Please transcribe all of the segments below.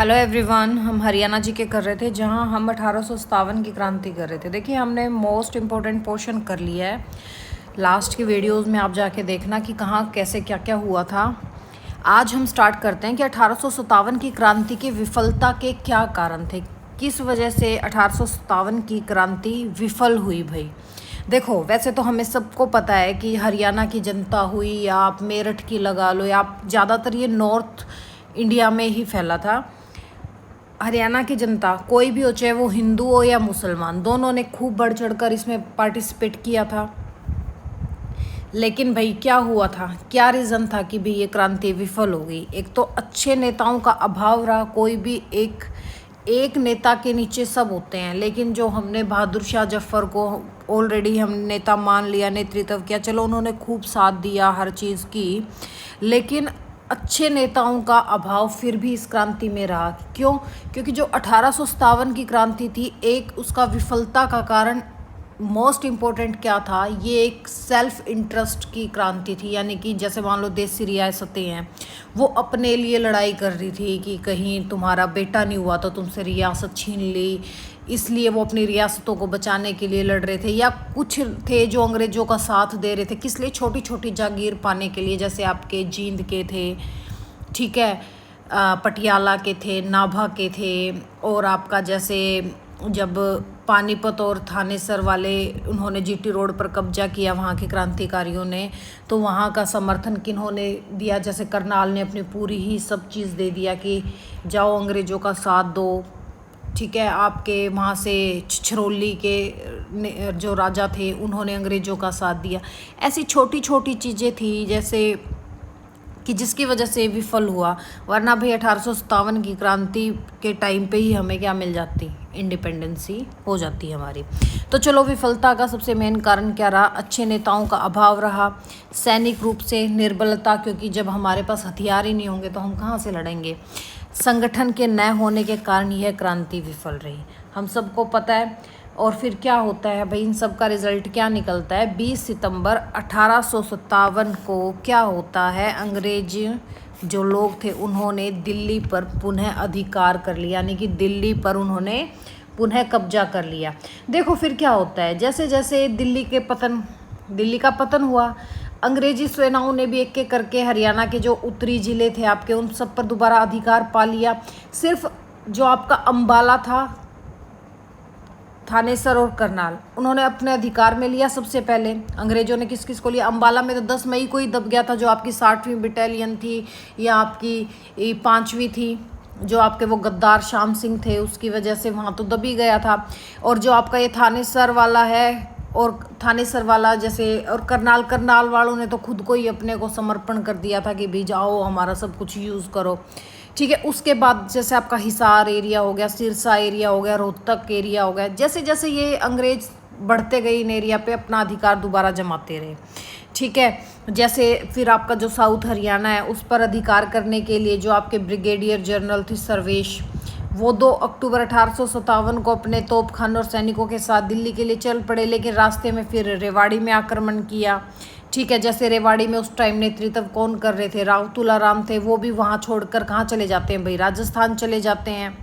Hello everyone, हम हरियाणा जी के कर रहे थे जहां हम 1857 की क्रांति कर रहे थे। देखिए, हमने मोस्ट इम्पोर्टेंट पोर्शन कर लिया है। लास्ट की वीडियोस में आप जाके देखना कि कहाँ कैसे क्या क्या हुआ था। आज हम स्टार्ट करते हैं कि 1857 की क्रांति की विफलता के क्या कारण थे, किस वजह से 1857 की क्रांति विफल हुई। भाई देखो, वैसे तो हमें सबको पता है कि हरियाणा की जनता हुई या आप मेरठ की लगा लो या आप ज़्यादातर ये नॉर्थ इंडिया में ही फैला था। हरियाणा की जनता कोई भी हो, चाहे वो हिंदू हो या मुसलमान, दोनों ने खूब बढ़ चढ़कर इसमें पार्टिसिपेट किया था। लेकिन भाई क्या हुआ था, क्या रीज़न था कि भाई ये क्रांति विफल हो गई। एक तो अच्छे नेताओं का अभाव रहा। कोई भी एक नेता के नीचे सब होते हैं, लेकिन जो हमने बहादुर शाह जफर को ऑलरेडी हम नेता मान लिया, नेतृत्व किया, चलो उन्होंने खूब साथ दिया, हर चीज़ की, लेकिन अच्छे नेताओं का अभाव फिर भी इस क्रांति में रहा। क्यों? क्योंकि जो 1857 की क्रांति थी, एक उसका विफलता का कारण मोस्ट इम्पोर्टेंट क्या था, ये एक सेल्फ इंटरेस्ट की क्रांति थी। यानी कि जैसे मान लो देसी रियासतें हैं, वो अपने लिए लड़ाई कर रही थी कि कहीं तुम्हारा बेटा नहीं हुआ तो तुमसे रियासत छीन ली, इसलिए वो अपनी रियासतों को बचाने के लिए लड़ रहे थे। या कुछ थे जो अंग्रेज़ों का साथ दे रहे थे, किस लिए? छोटी छोटी जागीर पाने के लिए। जैसे आपके जींद के थे, ठीक है, पटियाला के थे, नाभा के थे, और आपका जैसे जब पानीपत और थानेसर वाले उन्होंने जीटी रोड पर कब्जा किया वहाँ के क्रांतिकारियों ने, तो वहाँ का समर्थन किन्होंने दिया? जैसे करनाल ने अपनी पूरी ही सब चीज़ दे दिया कि जाओ अंग्रेज़ों का साथ दो, ठीक है। आपके वहाँ से छिछरौली के जो राजा थे, उन्होंने अंग्रेज़ों का साथ दिया। ऐसी छोटी छोटी चीज़ें थी जैसे कि जिसकी वजह से विफल हुआ। वरना भाई 1857 की क्रांति के टाइम पे ही हमें क्या मिल जाती, इंडिपेंडेंसी हो जाती हमारी। तो चलो, विफलता का सबसे मेन कारण क्या रहा? अच्छे नेताओं का अभाव रहा, सैनिक रूप से निर्बलता, क्योंकि जब हमारे पास हथियार ही नहीं होंगे तो हम कहाँ से लड़ेंगे। संगठन के न होने के कारण यह क्रांति विफल रही, हम सबको पता है। और फिर क्या होता है भाई, इन सब का रिजल्ट क्या निकलता है? 20 सितंबर 1857 को क्या होता है, अंग्रेज जो लोग थे उन्होंने दिल्ली पर पुनः अधिकार कर लिया, यानी कि दिल्ली पर उन्होंने पुनः कब्जा कर लिया। देखो फिर क्या होता है, जैसे जैसे दिल्ली का पतन हुआ, अंग्रेजी सेनाओं ने भी एक एक करके हरियाणा के जो उत्तरी जिले थे आपके, उन सब पर दोबारा अधिकार पा लिया। सिर्फ जो आपका अंबाला था, थानेसर और करनाल, उन्होंने अपने अधिकार में लिया सबसे पहले। अंग्रेजों ने किस किस को लिया? अंबाला में तो 10 मई को ही दब गया था, जो आपकी 60वीं बटालियन थी या आपकी 5वीं थी, जो आपके वो गद्दार श्याम सिंह थे, उसकी वजह से वहाँ तो दब ही गया था। और जो आपका ये थानेसर वाला है, और थानेसर वाला जैसे, और करनाल वालों ने तो खुद को ही अपने को समर्पण कर दिया था कि भाई जाओ हमारा सब कुछ यूज़ करो, ठीक है। उसके बाद जैसे आपका हिसार एरिया हो गया, सिरसा एरिया हो गया, रोहतक एरिया हो गया, जैसे जैसे ये अंग्रेज बढ़ते गए इन एरिया पे अपना अधिकार दोबारा जमाते रहे, ठीक है। जैसे फिर आपका जो साउथ हरियाणा है, उस पर अधिकार करने के लिए जो आपके ब्रिगेडियर जनरल थे सर्वेश, वो 2 अक्टूबर 1857 को अपने तोपखानों और सैनिकों के साथ दिल्ली के लिए चल पड़े। लेकिन रास्ते में फिर रेवाड़ी में आक्रमण किया, ठीक है। जैसे रेवाड़ी में उस टाइम नेतृत्व कौन कर रहे थे? राव तुलाराम थे। वो भी वहाँ छोड़कर कहाँ चले जाते हैं भाई? राजस्थान चले जाते हैं।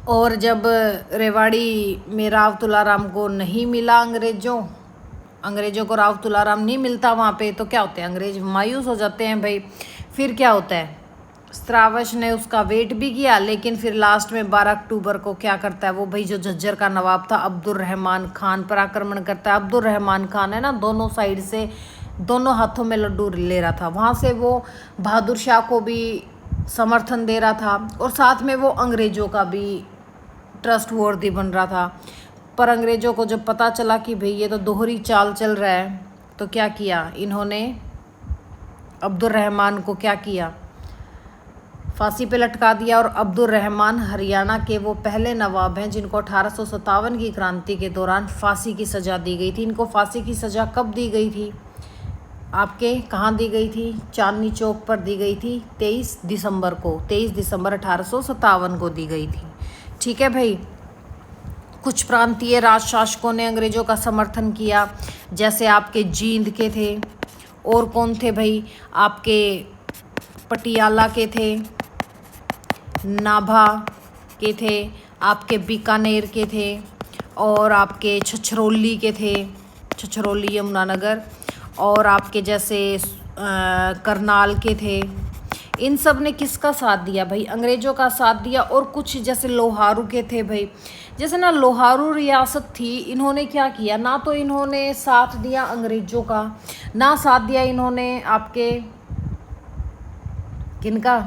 और जब रेवाड़ी में राव तुलाराम को नहीं मिला, अंग्रेजों को राव तुलाराम नहीं मिलता वहाँ पे, तो क्या होते हैं, अंग्रेज मायूस हो जाते हैं भाई। फिर क्या होता है, स्त्रावश ने उसका वेट भी किया, लेकिन फिर लास्ट में 12 अक्टूबर को क्या करता है वो भाई, जो झज्जर का नवाब था अब्दुल रहमान खान पर आक्रमण करता है। अब्दुल रहमान खान है ना, दोनों साइड से दोनों हाथों में लड्डू ले रहा था। वहाँ से वो बहादुर शाह को भी समर्थन दे रहा था, और साथ में वो अंग्रेज़ों का भी ट्रस्ट वर्दी बन रहा था। पर अंग्रेज़ों को जब पता चला कि भाई ये तो दोहरी चाल चल रहा है, तो क्या किया इन्होंने, अब्दुल रहमान को क्या किया, फांसी पे लटका दिया। और अब्दुल रहमान हरियाणा के वो पहले नवाब हैं जिनको 1857 की क्रांति के दौरान फांसी की सज़ा दी गई थी। इनको फांसी की सज़ा कब दी गई थी? आपके कहाँ दी गई थी? चांदनी चौक पर दी गई थी 23 दिसंबर को, 23 दिसंबर 1857 को दी गई थी, ठीक है भाई। कुछ प्रांतीय राज शासकों ने अंग्रेज़ों का समर्थन किया, जैसे आपके जींद के थे, और कौन थे भाई, आपके पटियाला के थे, नाभा के थे, आपके बीकानेर के थे, और आपके छछरौली के थे, छछरौली यमुनानगर, और आपके जैसे करनाल के थे। इन सब ने किसका साथ दिया भाई? अंग्रेज़ों का साथ दिया। और कुछ जैसे लोहारू के थे भाई, जैसे ना लोहारू रियासत थी, इन्होंने क्या किया, ना तो इन्होंने साथ दिया अंग्रेज़ों का, ना साथ दिया इन्होंने आपके किनका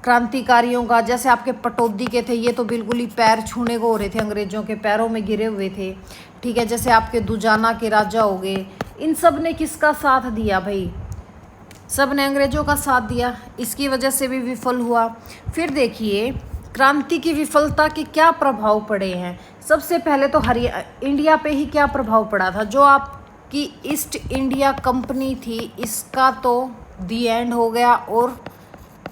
क्रांतिकारियों का। जैसे आपके पटौदी के थे, ये तो बिल्कुल ही पैर छूने को हो रहे थे, अंग्रेज़ों के पैरों में गिरे हुए थे, ठीक है। जैसे आपके दुजाना के राजा हो गए, इन सब ने किसका साथ दिया भाई? सब ने अंग्रेज़ों का साथ दिया, इसकी वजह से भी विफल हुआ। फिर देखिए क्रांति की विफलता के क्या प्रभाव पड़े हैं। सबसे पहले तो इंडिया पे ही क्या प्रभाव पड़ा था? जो आपकी ईस्ट इंडिया कंपनी थी, इसका तो दी एंड हो गया और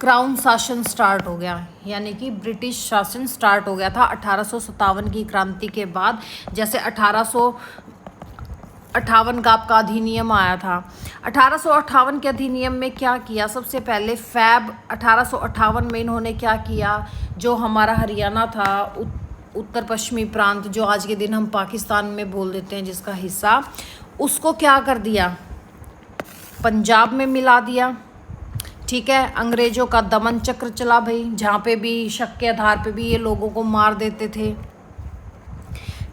क्राउन शासन स्टार्ट हो गया, यानी कि ब्रिटिश शासन स्टार्ट हो गया था 1857 की क्रांति के बाद। जैसे 1858 का आपका अधिनियम आया था। 1858 के अधिनियम में क्या किया? सबसे पहले फैब 1858 में इन्होंने क्या किया, जो हमारा हरियाणा था, उत्तर पश्चिमी प्रांत, जो आज के दिन हम पाकिस्तान में बोल देते हैं जिसका हिस्सा, उसको क्या कर दिया, पंजाब में मिला दिया, ठीक है। अंग्रेज़ों का दमन चक्र चला भाई, जहाँ पे भी शक के आधार पे भी ये लोगों को मार देते थे,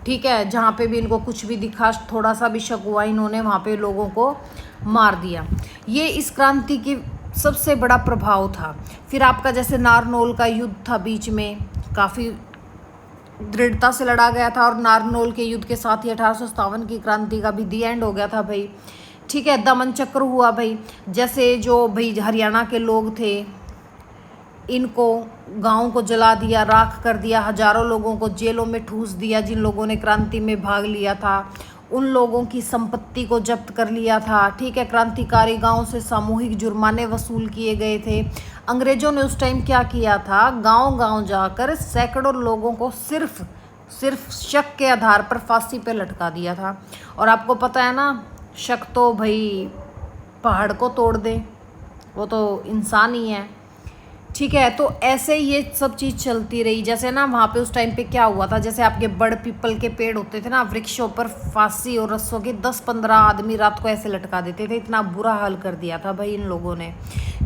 ठीक है। जहाँ पे भी इनको कुछ भी दिखा, थोड़ा सा भी शक हुआ, इन्होंने वहाँ पे लोगों को मार दिया। ये इस क्रांति की सबसे बड़ा प्रभाव था। फिर आपका जैसे नारनौल का युद्ध था, बीच में काफ़ी दृढ़ता से लड़ा गया था, और नारनौल के युद्ध के साथ ही 1857 की क्रांति का भी दी एंड हो गया था भाई, ठीक है। दमन चक्र हुआ भाई, जैसे जो भाई हरियाणा के लोग थे, इनको गांव को जला दिया, राख कर दिया, हजारों लोगों को जेलों में ठूस दिया जिन लोगों ने क्रांति में भाग लिया था, उन लोगों की संपत्ति को जब्त कर लिया था, ठीक है। क्रांतिकारी गांव से सामूहिक जुर्माने वसूल किए गए थे। अंग्रेज़ों ने उस टाइम क्या किया था, गांव-गांव जाकर सैकड़ों लोगों को सिर्फ शक के आधार पर फांसी पे लटका दिया था। और आपको पता है ना, शक तो भाई पहाड़ को तोड़ दे, वो तो इंसान ही है, ठीक है। तो ऐसे ये सब चीज़ चलती रही। जैसे ना वहाँ पे उस टाइम पे क्या हुआ था, जैसे आपके बड़ पीपल के पेड़ होते थे ना, वृक्षों पर फांसी और रस्सों के 10-15 आदमी रात को ऐसे लटका देते थे, इतना बुरा हाल कर दिया था भाई इन लोगों ने,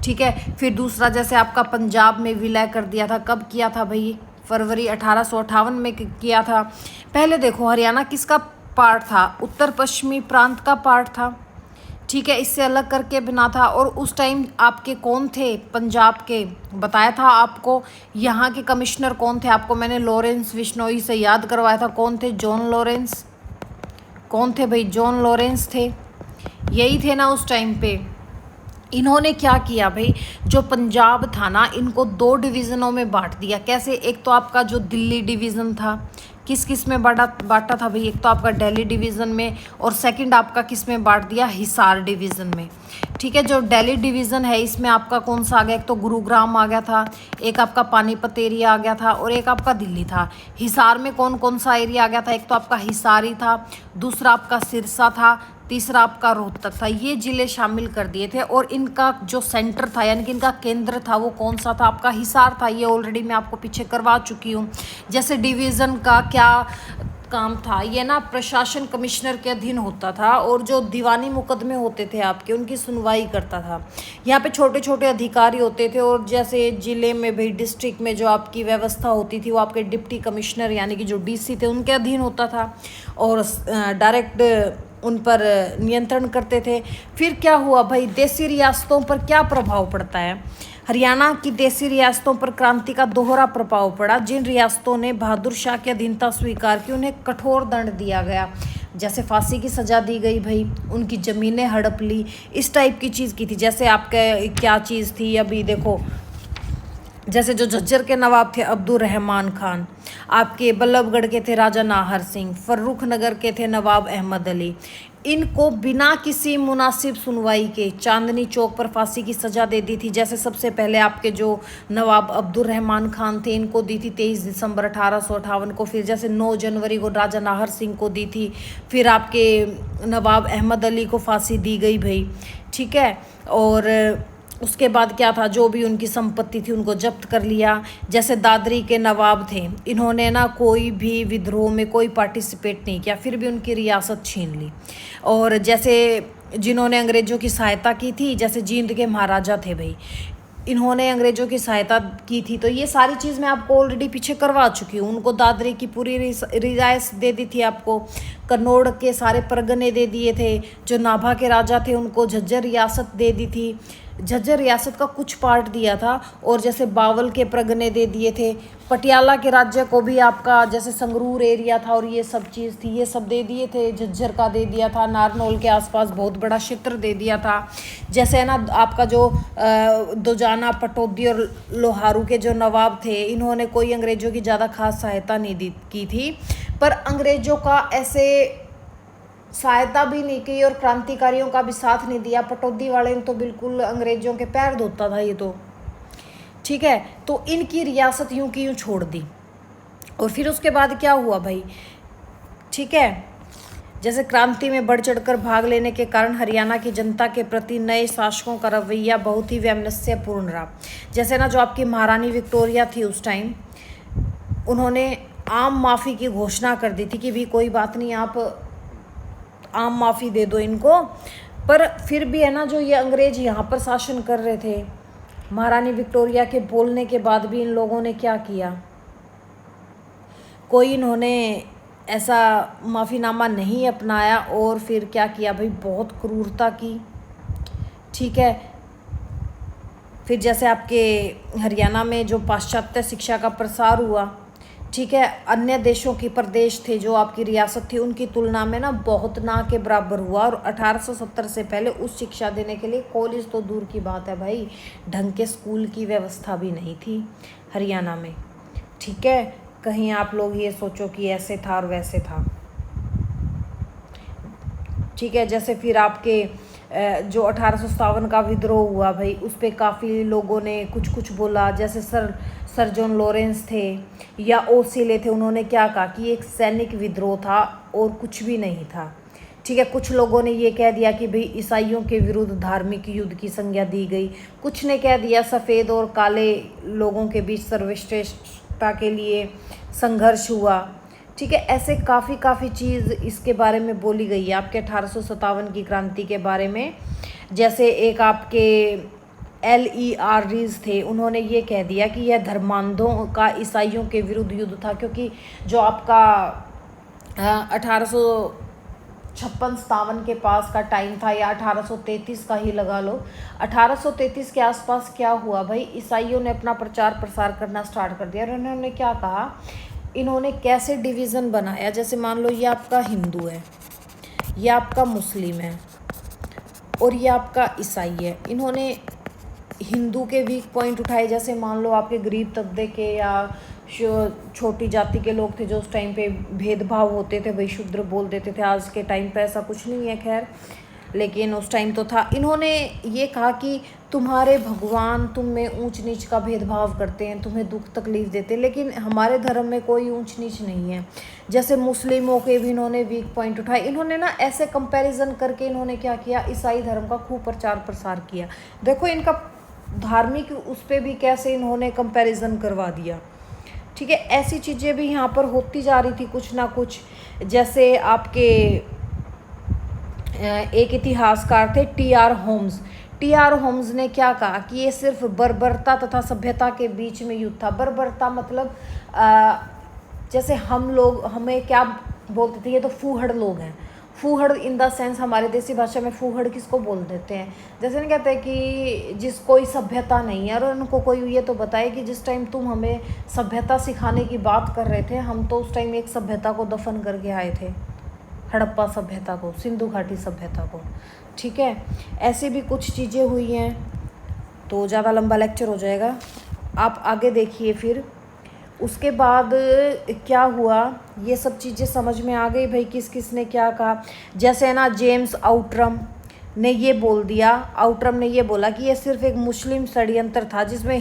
ठीक है। फिर दूसरा जैसे आपका पंजाब में विलय कर दिया था, कब किया था भाई? फरवरी 1858 में किया था। पहले देखो हरियाणा किसका पार्ट था? उत्तर पश्चिमी प्रांत का पार्ट था, ठीक है। इससे अलग करके बना था। और उस टाइम आपके कौन थे पंजाब के? बताया था आपको। यहाँ के कमिश्नर कौन थे? आपको मैंने लॉरेंस बिश्नोई से याद करवाया था। कौन थे? John Lawrence. कौन थे भाई? जॉन लॉरेंस थे, यही थे ना उस टाइम पे। इन्होंने क्या किया भाई, जो पंजाब था ना, इनको 2 डिवीज़नों में बांट दिया। कैसे? एक तो आपका जो दिल्ली डिवीज़न था, किस किस में बांटा था भाई? एक तो आपका दिल्ली डिवीज़न में, और सेकंड आपका किस में बांट दिया? हिसार डिवीज़न में, ठीक है। जो दिल्ली डिवीज़न है, इसमें आपका कौन सा आ गया? एक तो गुरुग्राम आ गया था, एक आपका पानीपत एरिया आ गया था, और एक आपका दिल्ली था। हिसार में कौन कौन सा एरिया आ गया था? एक तो आपका हिसारी था, दूसरा आपका सिरसा था, तीसरा आपका रोहतक था। ये ज़िले शामिल कर दिए थे। और इनका जो सेंटर था, यानी कि इनका केंद्र था, वो कौन सा था? आपका हिसार था। ये ऑलरेडी मैं आपको पीछे करवा चुकी हूँ। जैसे डिवीज़न का क्या काम था, ये ना प्रशासन कमिश्नर के अधीन होता था, और जो दीवानी मुकदमे होते थे आपके, उनकी सुनवाई करता था। यहाँ पे छोटे छोटे अधिकारी होते थे, और जैसे ज़िले में भाई डिस्ट्रिक्ट में जो आपकी व्यवस्था होती थी, वो आपके डिप्टी कमिश्नर यानी कि जो डीसी थे, उनके अधीन होता था, और डायरेक्ट उन पर नियंत्रण करते थे। फिर क्या हुआ भाई, देसी रियासतों पर क्या प्रभाव पड़ता है? हरियाणा की देसी रियासतों पर क्रांति का दोहरा प्रभाव पड़ा। जिन रियासतों ने बहादुर शाह की अधीनता स्वीकार की, उन्हें कठोर दंड दिया गया। जैसे फांसी की सज़ा दी गई भाई, उनकी ज़मीनें हड़प ली, इस टाइप की चीज़ की थी। जैसे आपके क्या चीज़ थी, अभी देखो, जैसे जो झज्जर के नवाब थे अब्दुल रहमान खान, आपके बल्लभगढ़ के थे राजा नाहर सिंह, फर्रुख नगर के थे नवाब अहमद अली, इनको बिना किसी मुनासिब सुनवाई के चांदनी चौक पर फांसी की सज़ा दे दी थी। जैसे सबसे पहले आपके जो नवाब अब्दुल रहमान खान थे, इनको दी थी 23 दिसंबर 1858 को। फिर जैसे 9 जनवरी को राजा नाहर सिंह को दी थी। फिर आपके नवाब अहमद अली को फांसी दी गई भाई, ठीक है। और उसके बाद क्या था, जो भी उनकी संपत्ति थी उनको जब्त कर लिया। जैसे दादरी के नवाब थे, इन्होंने ना कोई भी विद्रोह में कोई पार्टिसिपेट नहीं किया, फिर भी उनकी रियासत छीन ली। और जैसे जिन्होंने अंग्रेज़ों की सहायता की थी, जैसे जींद के महाराजा थे भाई, इन्होंने अंग्रेज़ों की सहायता की थी। तो ये सारी चीज़ मैं आपको ऑलरेडी पीछे करवा चुकी हूँ। उनको दादरी की पूरी रियासत दे दी थी आपको, कन्नौड़ के सारे परगने दे दिए थे। जो नाभा के राजा थे उनको झज्जर रियासत दे दी थी, झज्जर रियासत का कुछ पार्ट दिया था। और जैसे बावल के परगने दे दिए थे, पटियाला के राज्य को भी आपका जैसे संगरूर एरिया था और ये सब चीज़ थी, ये सब दे दिए थे। झज्जर का दे दिया था, नारनौल के आसपास बहुत बड़ा क्षेत्र दे दिया था। जैसे है ना आपका जो दुजाना, पटौदी और लोहारू के जो नवाब थे, इन्होंने कोई अंग्रेज़ों की ज़्यादा खास सहायता नहीं की थी, पर अंग्रेज़ों का ऐसे सहायता भी नहीं की और क्रांतिकारियों का भी साथ नहीं दिया। पटौदी वाले ने तो बिल्कुल अंग्रेज़ों के पैर धोता था ये तो, ठीक है। तो इनकी रियासत यूं की यूं छोड़ दी। और फिर उसके बाद क्या हुआ भाई, ठीक है, जैसे क्रांति में बढ़ चढ़कर भाग लेने के कारण हरियाणा की जनता के प्रति नए शासकों का रवैया बहुत ही वैमनस्यपूर्ण रहा। जैसे ना जो आपकी महारानी विक्टोरिया थी उस टाइम, उन्होंने आम माफ़ी की घोषणा कर दी थी कि भी कोई बात नहीं, आप आम माफ़ी दे दो इनको। पर फिर भी है ना जो ये अंग्रेज़ यहाँ पर शासन कर रहे थे, महारानी विक्टोरिया के बोलने के बाद भी इन लोगों ने क्या किया, कोई इन्होंने ऐसा माफ़ीनामा नहीं अपनाया। और फिर क्या किया भाई, बहुत क्रूरता की, ठीक है। फिर जैसे आपके हरियाणा में जो पाश्चात्य शिक्षा का प्रसार हुआ, ठीक है, अन्य देशों के प्रदेश थे जो आपकी रियासत थी उनकी तुलना में ना बहुत ना के बराबर हुआ। और 1870 से पहले उस शिक्षा देने के लिए कॉलेज तो दूर की बात है भाई, ढंग के स्कूल की व्यवस्था भी नहीं थी हरियाणा में, ठीक है। कहीं आप लोग ये सोचो कि ऐसे था और वैसे था, ठीक है। जैसे फिर आपके जो 1857 का विद्रोह हुआ भाई, उस पर काफ़ी लोगों ने कुछ कुछ बोला। जैसे सर जॉन लॉरेंस थे या ओसिले थे, उन्होंने क्या कहा कि एक सैनिक विद्रोह था और कुछ भी नहीं था, ठीक है। कुछ लोगों ने ये कह दिया कि भाई ईसाइयों के विरुद्ध धार्मिक युद्ध की संज्ञा दी गई। कुछ ने कह दिया सफ़ेद और काले लोगों के बीच सर्वश्रेष्ठता के लिए संघर्ष हुआ, ठीक है। ऐसे काफ़ी चीज़ इसके बारे में बोली गई है आपके 1857 की क्रांति के बारे में। जैसे एक आपके LER रीज थे, उन्होंने ये कह दिया कि यह धर्मांधों का ईसाइयों के विरुद्ध युद्ध था, क्योंकि जो आपका 1856-57 के पास का टाइम था, या 1833 का ही लगा लो। 1833 के आसपास क्या हुआ भाई, ईसाइयों ने अपना प्रचार प्रसार करना स्टार्ट कर दिया। और इन्होंने क्या कहा, इन्होंने कैसे डिवीज़न बनाया, जैसे मान लो ये आपका हिंदू है, ये आपका मुस्लिम है और ये आपका ईसाई है। इन्होंने हिंदू के वीक पॉइंट उठाए, जैसे मान लो आपके गरीब तबके के या छोटी जाति के लोग थे जो उस टाइम पे भेदभाव होते थे भाई, शूद्र बोल देते थे। आज के टाइम पे ऐसा कुछ नहीं है खैर, लेकिन उस टाइम तो था। इन्होंने ये कहा कि तुम्हारे भगवान तुम में ऊंच नीच का भेदभाव करते हैं, तुम्हें दुख तकलीफ देते हैं, लेकिन हमारे धर्म में कोई ऊंच नीच नहीं है। जैसे मुस्लिमों के भी इन्होंने वीक पॉइंट उठाए। इन्होंने ना ऐसे कंपैरिजन करके इन्होंने क्या किया, ईसाई धर्म का खूब प्रचार प्रसार किया। देखो इनका धार्मिक उस पर भी कैसे इन्होंने कंपैरिजन करवा दिया, ठीक है। ऐसी चीज़ें भी यहाँ पर होती जा रही थी कुछ ना कुछ। जैसे आपके एक इतिहासकार थे TR होम्स। TR होम्स ने क्या कहा कि ये सिर्फ बर्बरता तथा सभ्यता के बीच में युद्ध था। बर्बरता मतलब जैसे हम लोग हमें क्या बोलते थे, ये तो फूहड़ लोग हैं। फूहड़ इन द सेंस हमारे देसी भाषा में फूहड़ किसको बोल देते हैं, जैसे ना कहते हैं कि जिस कोई सभ्यता नहीं है। और उनको कोई ये तो बताए कि जिस टाइम तुम हमें सभ्यता सिखाने की बात कर रहे थे, हम तो उस टाइम एक सभ्यता को दफन करके आए थे, हड़प्पा सभ्यता को, सिंधु घाटी सभ्यता को, ठीक है। ऐसे भी कुछ चीज़ें हुई हैं, तो ज़्यादा लंबा लेक्चर हो जाएगा, आप आगे देखिए। फिर उसके बाद क्या हुआ, ये सब चीज़ें समझ में आ गई भाई किस किस ने क्या कहा। जैसे ना जेम्स आउट्रम ने ये बोल दिया, आउट्रम ने ये बोला कि ये सिर्फ एक मुस्लिम षड्यंत्र था जिसमें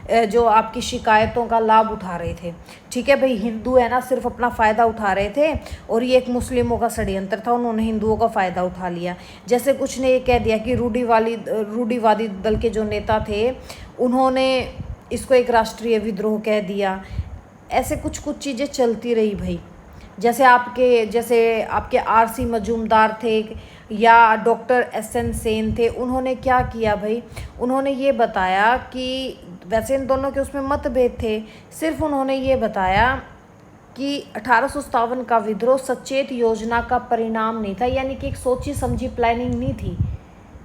जो आपकी शिकायतों का लाभ उठा रहे थे। ठीक है भाई, हिंदू है ना सिर्फ अपना फ़ायदा उठा रहे थे, और ये एक मुस्लिमों का षड्यंत्र था, उन्होंने हिंदुओं का फ़ायदा उठा लिया। जैसे कुछ ने ये कह दिया कि रूढ़िवादी दल के जो नेता थे उन्होंने इसको एक राष्ट्रीय विद्रोह कह दिया। ऐसे कुछ कुछ चीज़ें चलती रही भाई। जैसे आपके आरसी मजूमदार थे या डॉक्टर एसएन सेन थे, उन्होंने क्या किया भाई, उन्होंने ये बताया कि वैसे इन दोनों के उसमें मतभेद थे, सिर्फ उन्होंने ये बताया कि 1857 का विद्रोह सचेत योजना का परिणाम नहीं था, यानी कि एक सोची समझी प्लानिंग नहीं थी।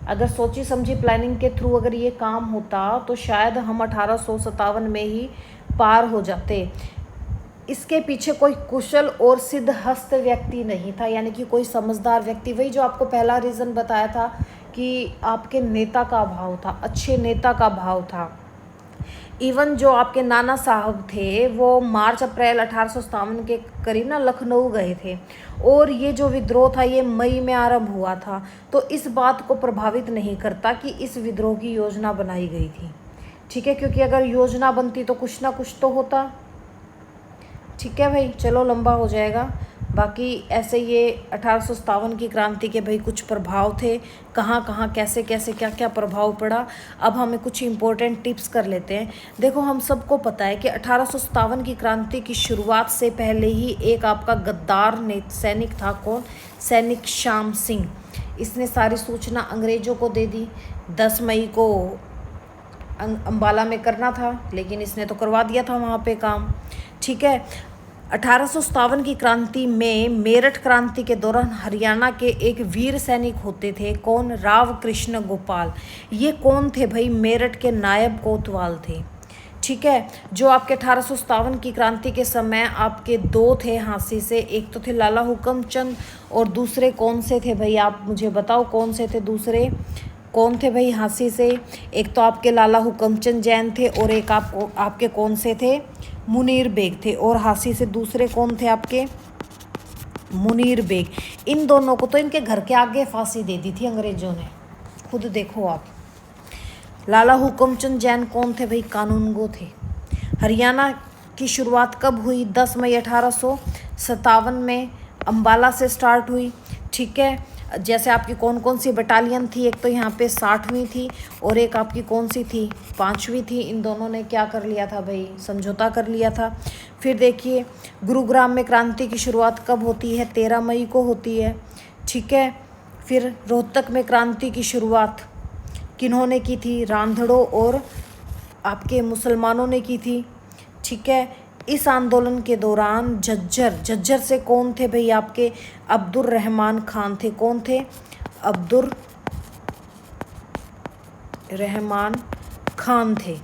अगर सोची समझी प्लानिंग के थ्रू अगर ये काम होता तो शायद हम 1857 में ही पार हो जाते। इसके पीछे कोई कुशल और सिद्धहस्त व्यक्ति नहीं था, यानी कि कोई समझदार व्यक्ति। वही जो आपको पहला रीज़न बताया था कि आपके नेता का अभाव था, अच्छे नेता का अभाव था। इवन जो आपके नाना साहब थे वो मार्च अप्रैल 1857 के करीब ना लखनऊ गए थे, और ये जो विद्रोह था ये मई में आरंभ हुआ था। तो इस बात को प्रभावित नहीं करता कि इस विद्रोह की योजना बनाई गई थी। ठीक है, क्योंकि अगर योजना बनती तो कुछ ना कुछ तो होता। ठीक है भाई, चलो लंबा हो जाएगा। बाकी ऐसे ये 1857 की क्रांति के भाई कुछ प्रभाव थे, कहाँ कहाँ कैसे कैसे क्या क्या प्रभाव पड़ा। अब हमें कुछ इम्पोर्टेंट टिप्स कर लेते हैं। देखो, हम सबको पता है कि 1857 की क्रांति की शुरुआत से पहले ही एक आपका गद्दार सैनिक था। कौन? सैनिक श्याम सिंह। इसने सारी सूचना अंग्रेज़ों को दे दी। 10 मई को अम्बाला में करना था, लेकिन इसने तो करवा दिया था वहाँ पे काम। ठीक है, 1857 की क्रांति में मेरठ क्रांति के दौरान हरियाणा के एक वीर सैनिक होते थे। कौन? राव कृष्ण गोपाल। ये कौन थे भाई? मेरठ के नायब कोतवाल थे। ठीक है, जो आपके 1857 की क्रांति के समय आपके दो थे हाँसी से, एक तो थे लाला हुक्मचंद और दूसरे कौन से थे भाई? आप मुझे बताओ कौन से थे दूसरे? कौन थे भाई हाँसी से? एक तो आपके लाला हुक्मचंद जैन थे, और एक आपके कौन से थे? मुनीर बेग थे। और हाँसी से दूसरे कौन थे आपके? मुनीर बेग। इन दोनों को तो इनके घर के आगे फांसी दे दी थी अंग्रेजों ने, खुद देखो आप। लाला हुक्मचंद जैन कौन थे भाई? कानूनगो थे। हरियाणा की शुरुआत कब हुई? 10 मई 1857 में अम्बाला से स्टार्ट हुई। ठीक है, जैसे आपकी कौन कौन सी बटालियन थी? एक तो यहाँ पे 60वीं थी, और एक आपकी कौन सी थी? 5वीं थी। इन दोनों ने क्या कर लिया था भाई? समझौता कर लिया था। फिर देखिए, गुरुग्राम में क्रांति की शुरुआत कब होती है? 13 मई को होती है। ठीक है, फिर रोहतक में क्रांति की शुरुआत किन्होंने की थी? रांधड़ों और आपके मुसलमानों ने की थी। ठीक है, इस आंदोलन के दौरान झज्जर से कौन थे भाई? आपके अब्दुर रहमान खान थे। कौन थे? अब्दुर रहमान खान थे,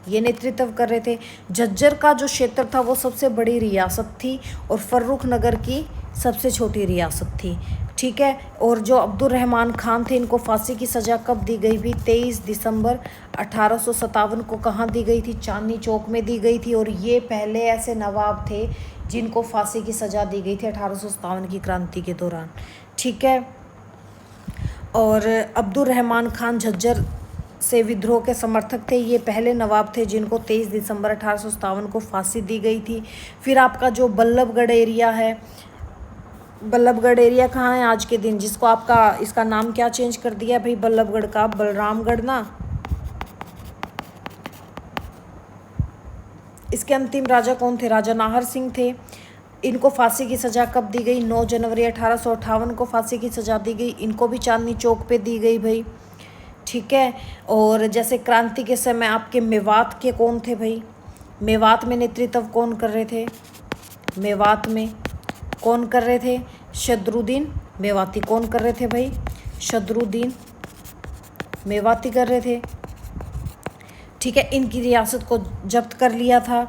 ये नेतृत्व कर रहे थे। झज्जर का जो क्षेत्र था वो सबसे बड़ी रियासत थी, और फर्रुख नगर की सबसे छोटी रियासत थी। ठीक है, और जो अब्दुर रहमान खान थे इनको फांसी की सज़ा कब दी गई भी? 23 दिसंबर 1857 को। कहाँ दी गई थी? चांदनी चौक में दी गई थी। और ये पहले ऐसे नवाब थे जिनको फांसी की सज़ा दी गई थी 1857 की क्रांति के दौरान। ठीक है, और अब्दुर रहमान खान झज्जर से विद्रोह के समर्थक थे। ये पहले नवाब थे जिनको 23 दिसंबर 1857 को फांसी दी गई थी। फिर आपका जो बल्लभगढ़ एरिया है, बल्लभगढ़ एरिया कहाँ है आज के दिन? जिसको आपका इसका नाम क्या चेंज कर दिया भाई बल्लभगढ़ का? बलरामगढ़ ना। इसके अंतिम राजा कौन थे? राजा नाहर सिंह थे। इनको फांसी की सज़ा कब दी गई? 9 जनवरी 1858 को फांसी की सज़ा दी गई। इनको भी चांदनी चौक पे दी गई भाई। ठीक है, और जैसे क्रांति के समय आपके मेवात के कौन थे भाई? मेवात में नेतृत्व कौन कर रहे थे? मेवात में कौन कर रहे थे? शद्रुद्दीन मेवाती। कौन कर रहे थे भाई? शद्रुद्दीन मेवाती कर रहे थे। ठीक है, इनकी रियासत को जब्त कर लिया था।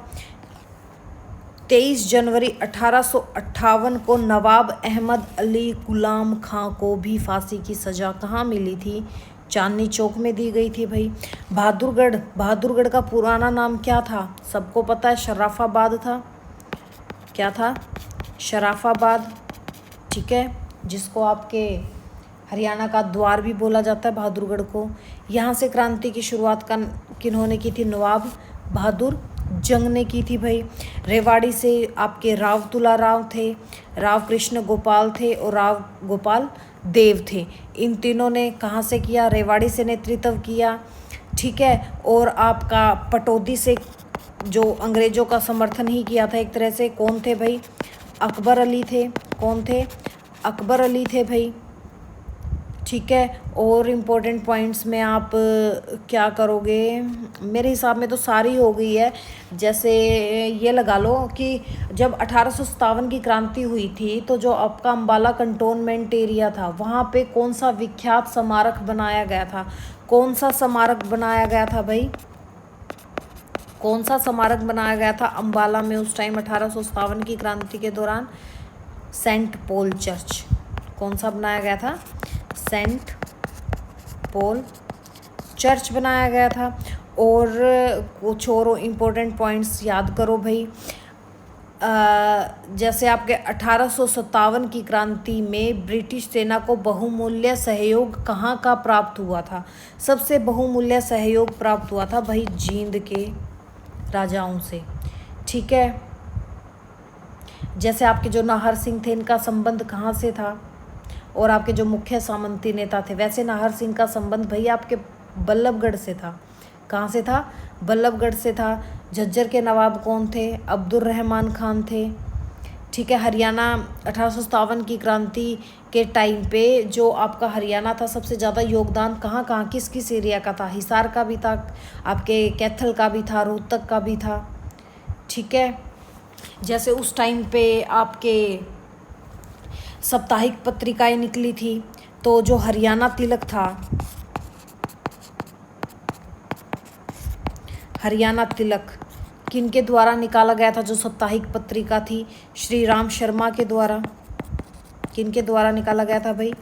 23 जनवरी 1858 को नवाब अहमद अली गुलाम खां को भी फांसी की सज़ा कहाँ मिली थी? चांदनी चौक में दी गई थी भाई। बहादुरगढ़ का पुराना नाम क्या था? सबको पता है, शराफाबाद था। क्या था? शराफाबाद। ठीक है, जिसको आपके हरियाणा का द्वार भी बोला जाता है बहादुरगढ़ को। यहाँ से क्रांति की शुरुआत किन्होंने की थी? नवाब बहादुर जंग ने की थी भाई। रेवाड़ी से आपके राव तुलाराव थे, राव कृष्ण गोपाल थे और राव गोपाल देव थे। इन तीनों ने कहाँ से किया? रेवाड़ी से नेतृत्व किया, ठीक है। और आपका पटौदी से जो अंग्रेज़ों का समर्थन ही किया था एक तरह से। कौन थे भाई? अकबर अली थे। कौन थे? अकबर अली थे भाई, ठीक है। और इम्पोर्टेंट पॉइंट्स में आप क्या करोगे? मेरे हिसाब में तो सारी हो गई है। जैसे ये लगा लो कि जब 1857 की क्रांति हुई थी तो जो आपका अम्बाला कंटोनमेंट एरिया था वहाँ पे कौन सा विख्यात स्मारक बनाया गया था? कौन सा स्मारक बनाया गया था भाई? कौन सा स्मारक बनाया गया था अम्बाला में उस टाइम 1857 की क्रांति के दौरान? Saint Paul Church. कौन सा बनाया गया था? सेंट पॉल चर्च बनाया गया था। और कुछ और इम्पोर्टेंट पॉइंट्स याद करो भाई। जैसे आपके 1857 की क्रांति में ब्रिटिश सेना को बहुमूल्य सहयोग कहाँ का प्राप्त हुआ था? सबसे बहुमूल्य सहयोग प्राप्त हुआ था भाई जींद के राजाओं से, ठीक है। जैसे आपके जो नाहर सिंह थे इनका संबंध कहाँ से था? और आपके जो मुख्य सामंती नेता थे, वैसे नाहर सिंह का संबंध भैया आपके बल्लभगढ़ से था। कहाँ से था? बल्लभगढ़ से था। झज्जर के नवाब कौन थे? अब्दुल रहमान खान थे, ठीक है। हरियाणा 1857 की क्रांति के टाइम पे जो आपका हरियाणा था सबसे ज़्यादा योगदान कहाँ कहाँ किस किस एरिया का था? हिसार का भी था, आपके कैथल का भी था, रोहतक का भी था, ठीक है। जैसे उस टाइम पे आपके साप्ताहिक पत्रिकाएं निकली थी, तो जो हरियाणा तिलक था, हरियाणा तिलक किनके द्वारा निकाला गया था? जो साप्ताहिक पत्रिका थी श्री राम शर्मा के द्वारा। किनके द्वारा निकाला गया था भाई?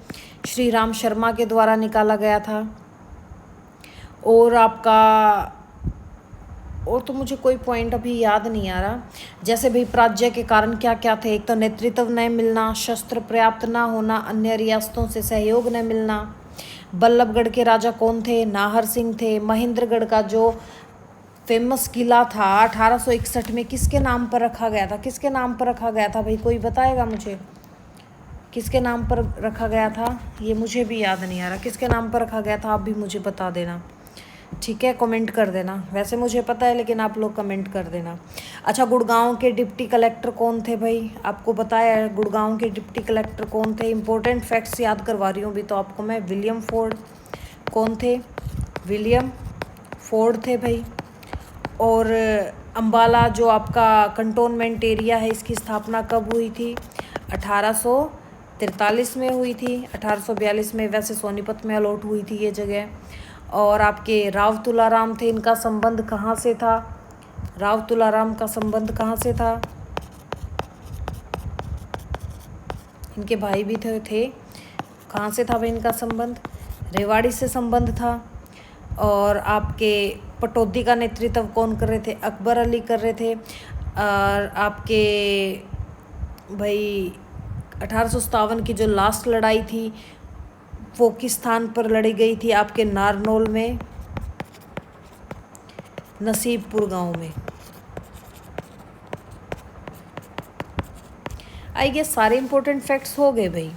श्री राम शर्मा के द्वारा निकाला गया था। और आपका और तो मुझे कोई पॉइंट अभी याद नहीं आ रहा। जैसे भाई पराजय के कारण क्या क्या थे? एक तो नेतृत्व न मिलना, शस्त्र पर्याप्त ना होना, अन्य रियासतों से सहयोग न मिलना। बल्लभगढ़ के राजा कौन थे? नाहर सिंह थे। महेंद्रगढ़ का जो फेमस किला था 1861 में किसके नाम पर रखा गया था? किसके नाम पर रखा गया था भाई? कोई बताएगा मुझे किसके नाम पर रखा गया था? ये मुझे भी याद नहीं आ रहा किसके नाम पर रखा गया था। आप भी मुझे बता देना, ठीक है, कमेंट कर देना। वैसे मुझे पता है लेकिन आप लोग कमेंट कर देना। अच्छा, गुड़गांव के डिप्टी कलेक्टर कौन थे भाई? आपको बताया है गुड़गांव के डिप्टी कलेक्टर कौन थे। इंपॉर्टेंट फैक्ट्स याद करवा रही हूँ भी तो आपको मैं। William Ford. कौन थे? विलियम फोर्ड थे भाई। और अम्बाला जो आपका कंटोनमेंट एरिया है इसकी स्थापना कब हुई थी? 1843 में हुई थी। 1842 में वैसे सोनीपत में अलॉट हुई थी ये जगह। और आपके राव तुलाराम थे, इनका संबंध कहाँ से था? राव तुलाराम का संबंध कहाँ से था? इनके भाई भी थे। कहाँ से था भाई इनका संबंध? रेवाड़ी से संबंध था। और आपके पटौदी का नेतृत्व कौन कर रहे थे? अकबर अली कर रहे थे। और आपके भाई 1857 की जो लास्ट लड़ाई थी वो किस स्थान पर लड़ी गई थी? आपके नारनौल में, नसीबपुर गांव में। आई गेस सारे इंपॉर्टेंट फैक्ट्स हो गए भाई,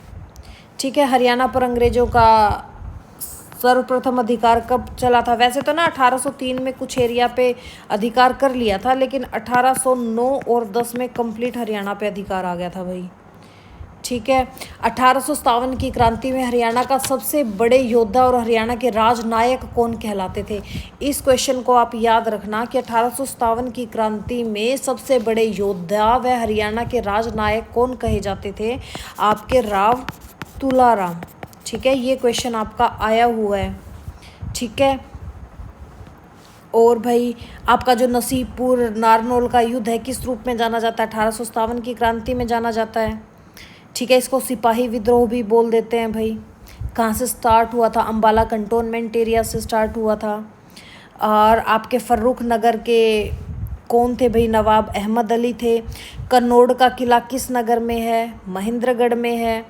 ठीक है। हरियाणा पर अंग्रेजों का सर्वप्रथम अधिकार कब चला था? वैसे तो ना 1803 में कुछ एरिया पे अधिकार कर लिया था, लेकिन 1809 और 10 में कंप्लीट हरियाणा पे अधिकार आ गया था भाई, ठीक है। 1857 की क्रांति में हरियाणा का सबसे बड़े योद्धा और हरियाणा के राजनायक कौन कहलाते थे? इस क्वेश्चन को आप याद रखना कि 1857 की क्रांति में सबसे बड़े योद्धा व हरियाणा के राजनायक कौन कहे जाते थे? आपके राव तुलाराम, ठीक है। ये क्वेश्चन आपका आया हुआ है, ठीक है। और भाई आपका जो नसीबपुर नारनौल का युद्ध है किस रूप में जाना जाता है? 1857 की क्रांति में जाना जाता है, ठीक है। इसको सिपाही विद्रोह भी बोल देते हैं भाई। कहाँ से स्टार्ट हुआ था? अम्बाला कंटोनमेंट एरिया से स्टार्ट हुआ था। और आपके फर्रुख नगर के कौन थे भाई? नवाब अहमद अली थे। कन्नौज का किला किस नगर में है? महेंद्रगढ़ में है।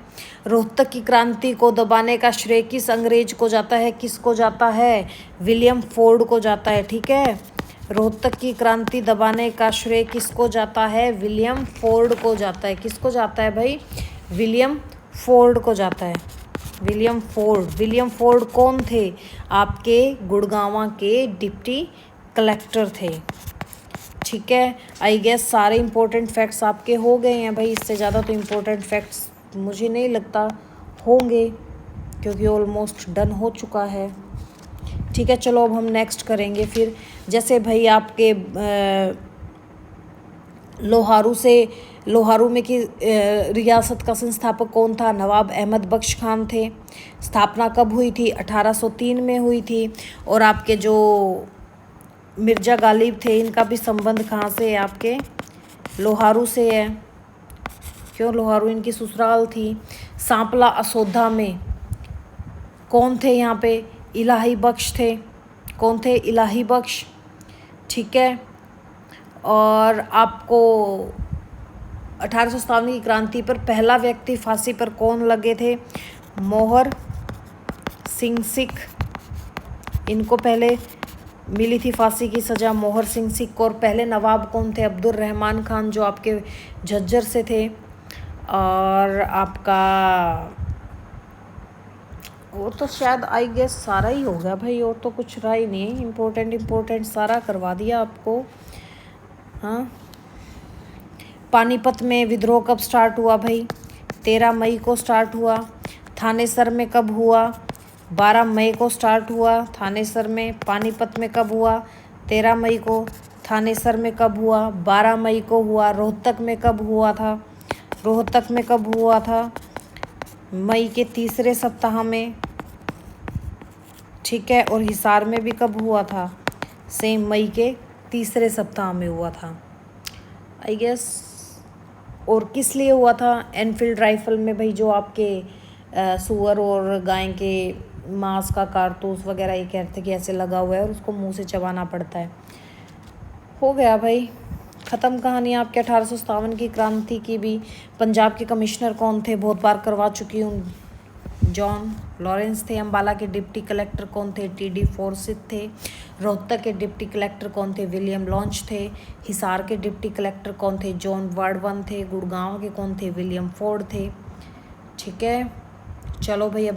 रोहतक की क्रांति को दबाने का श्रेय किस अंग्रेज को जाता है? किसको जाता है? विलियम फोर्ड को जाता है। ठीक है, रोहतक की क्रांति दबाने का श्रेय किसको जाता है? विलियम फोर्ड को जाता है। किसको जाता है भाई? विलियम फोर्ड को जाता है। William Ford. विलियम फोर्ड कौन थे? आपके गुड़गांव के डिप्टी कलेक्टर थे। ठीक है, आई गेस सारे इम्पोर्टेंट फैक्ट्स आपके हो गए हैं भाई। इससे ज़्यादा तो इम्पोर्टेंट फैक्ट्स मुझे नहीं लगता होंगे, क्योंकि ऑलमोस्ट डन हो चुका है। ठीक है, चलो अब हम नेक्स्ट करेंगे फिर। जैसे भाई आपके लोहारू में की रियासत का संस्थापक कौन था? नवाब अहमद बख्श खान थे। स्थापना कब हुई थी? 1803 में हुई थी। और आपके जो मिर्जा गालिब थे, इनका भी संबंध कहाँ से है? आपके लोहारू से है। क्यों? लोहारू इनकी ससुराल थी। सांपला असोधा में कौन थे? यहाँ पे इलाही बख्श थे। कौन थे? इलाही बख्श। ठीक है, और आपको 1857 की क्रांति पर पहला व्यक्ति फांसी पर कौन लगे थे? मोहर सिंह सिख। इनको पहले मिली थी फांसी की सज़ा, मोहर सिंह सिख को। और पहले नवाब कौन थे? अब्दुल रहमान खान, जो आपके झज्जर से थे। और आपका वो तो शायद आई गेस सारा ही हो गया भाई, और तो कुछ रहा ही नहीं है। इम्पोर्टेंट सारा करवा दिया आपको। हाँ, पानीपत में विद्रोह कब स्टार्ट हुआ भाई? 13 मई को स्टार्ट हुआ। थानेसर में कब हुआ? 12 मई को स्टार्ट हुआ थानेसर में। पानीपत में कब हुआ? 13 मई को। थानेसर में कब हुआ? 12 मई को हुआ। रोहतक में कब हुआ था? रोहतक में कब हुआ था? मई के तीसरे सप्ताह में। ठीक है, और हिसार में भी कब हुआ था? सेम मई के तीसरे सप्ताह में हुआ था आई गेस। और किस लिए हुआ था? एनफील्ड राइफल में भाई, जो आपके सुअर और गाय के मांस का कारतूस वगैरह ये कहते कि ऐसे लगा हुआ है और उसको मुंह से चबाना पड़ता है। हो गया भाई, ख़त्म कहानी आपके 1857 की क्रांति की भी। पंजाब के कमिश्नर कौन थे? बहुत बार करवा चुकी हूँ, जॉन लॉरेंस थे। अम्बाला के डिप्टी कलेक्टर कौन थे? टी.डी. फोर्सिथ थे। रोहतक के डिप्टी कलेक्टर कौन थे? विलियम लॉन्च थे। हिसार के डिप्टी कलेक्टर कौन थे? जॉन वर्डवन थे। गुड़गांव के कौन थे? विलियम फोर्ड थे। ठीक है, चलो भाई अब